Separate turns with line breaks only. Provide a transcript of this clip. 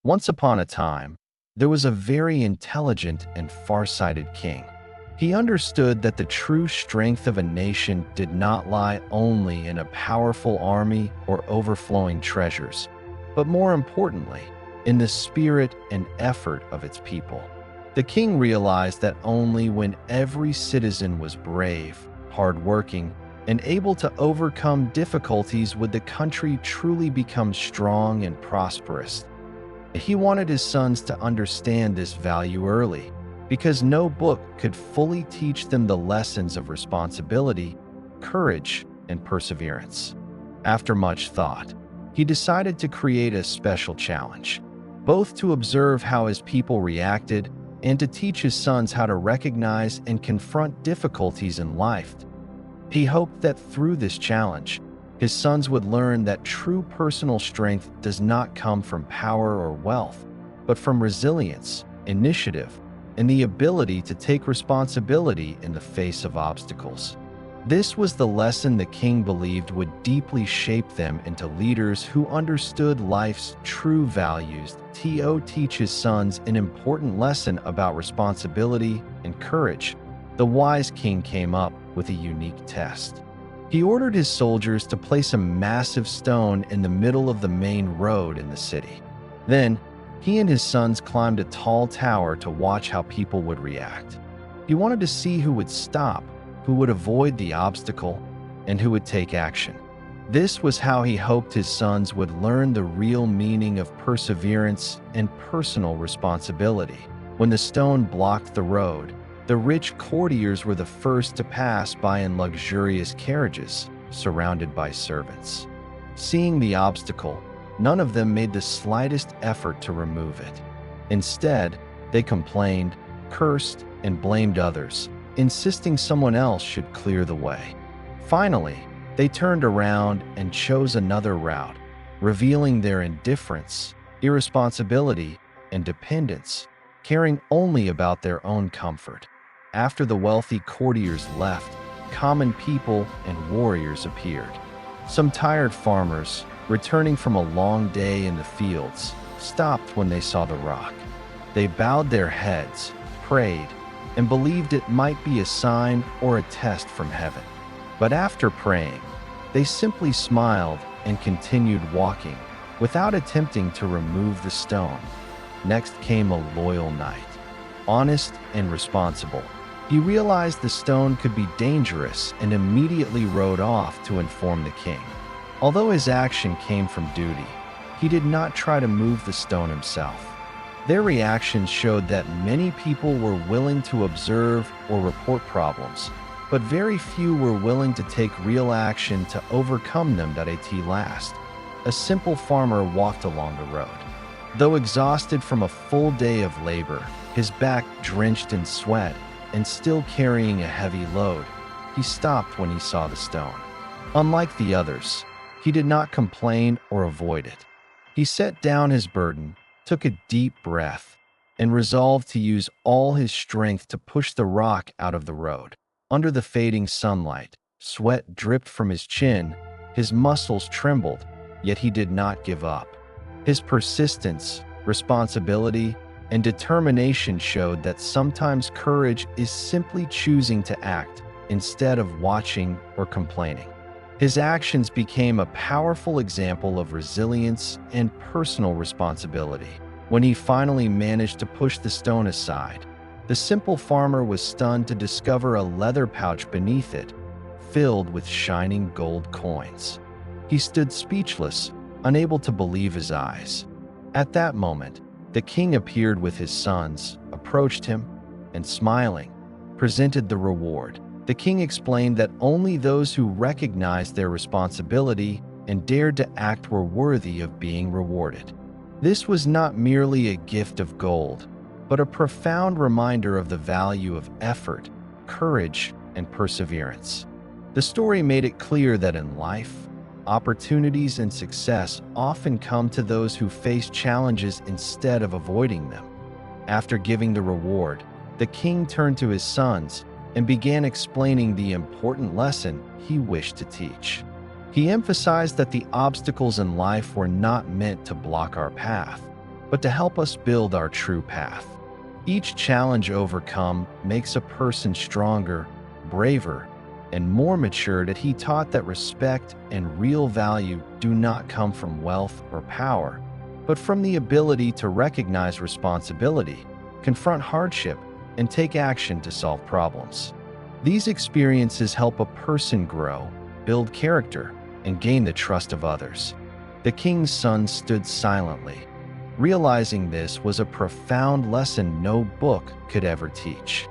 Once upon a time, there was a very intelligent and far-sighted king. He understood that the true strength of a nation did not lie only in a powerful army or overflowing treasures, but more importantly, in the spirit and effort of its people. The king realized that only when every citizen was brave, hardworking, and able to overcome difficulties would the country truly become strong and prosperous. He wanted his sons to understand this value early, because no book could fully teach them the lessons of responsibility, courage, and perseverance. After much thought, he decided to create a special challenge, both to observe how his people reacted and to teach his sons how to recognize and confront difficulties in life. He hoped that through this challenge, his sons would learn that true personal strength does not come from power or wealth, but from resilience, initiative, and the ability to take responsibility in the face of obstacles. This was the lesson the king believed would deeply shape them into leaders who understood life's true values. To teach his sons an important lesson about responsibility and courage, the wise king came up with a unique test. He ordered his soldiers to place a massive stone in the middle of the main road in the city. Then, he and his sons climbed a tall tower to watch how people would react. He wanted to see who would stop, who would avoid the obstacle, and who would take action. This was how he hoped his sons would learn the real meaning of perseverance and personal responsibility. When the stone blocked the road, the rich courtiers were the first to pass by in luxurious carriages, surrounded by servants. Seeing the obstacle, none of them made the slightest effort to remove it. Instead, they complained, cursed, and blamed others, insisting someone else should clear the way. Finally, they turned around and chose another route, revealing their indifference, irresponsibility, and dependence, caring only about their own comfort. After the wealthy courtiers left, common people and warriors appeared. Some tired farmers, returning from a long day in the fields, stopped when they saw the rock. They bowed their heads, prayed, and believed it might be a sign or a test from heaven. But after praying, they simply smiled and continued walking, without attempting to remove the stone. Next came a loyal knight, honest and responsible. He realized the stone could be dangerous and immediately rode off to inform the king. Although his action came from duty, he did not try to move the stone himself. Their reactions showed that many people were willing to observe or report problems, but very few were willing to take real action to overcome them. At last, a simple farmer walked along the road. Though exhausted from a full day of labor, his back drenched in sweat, and still carrying a heavy load, he stopped when he saw the stone. Unlike the others, he did not complain or avoid it. He set down his burden, took a deep breath, and resolved to use all his strength to push the rock out of the road. Under the fading sunlight, sweat dripped from his chin, his muscles trembled, yet he did not give up. His persistence, responsibility, and determination showed that sometimes courage is simply choosing to act instead of watching or complaining. His actions became a powerful example of resilience and personal responsibility. When he finally managed to push the stone aside, the simple farmer was stunned to discover a leather pouch beneath it, filled with shining gold coins. He stood speechless, unable to believe his eyes. At that moment, the king appeared with his sons, approached him, and smiling, presented the reward. The king explained that only those who recognized their responsibility and dared to act were worthy of being rewarded. This was not merely a gift of gold, but a profound reminder of the value of effort, courage, and perseverance. The story made it clear that in life, opportunities and success often come to those who face challenges instead of avoiding them. After giving the reward, the king turned to his sons and began explaining the important lesson he wished to teach. He emphasized that the obstacles in life were not meant to block our path, but to help us build our true path. Each challenge overcome makes a person stronger, braver, and more mature. That he taught that respect and real value do not come from wealth or power, but from the ability to recognize responsibility, confront hardship, and take action to solve problems. These experiences help a person grow, build character, and gain the trust of others. The king's son stood silently, realizing this was a profound lesson no book could ever teach.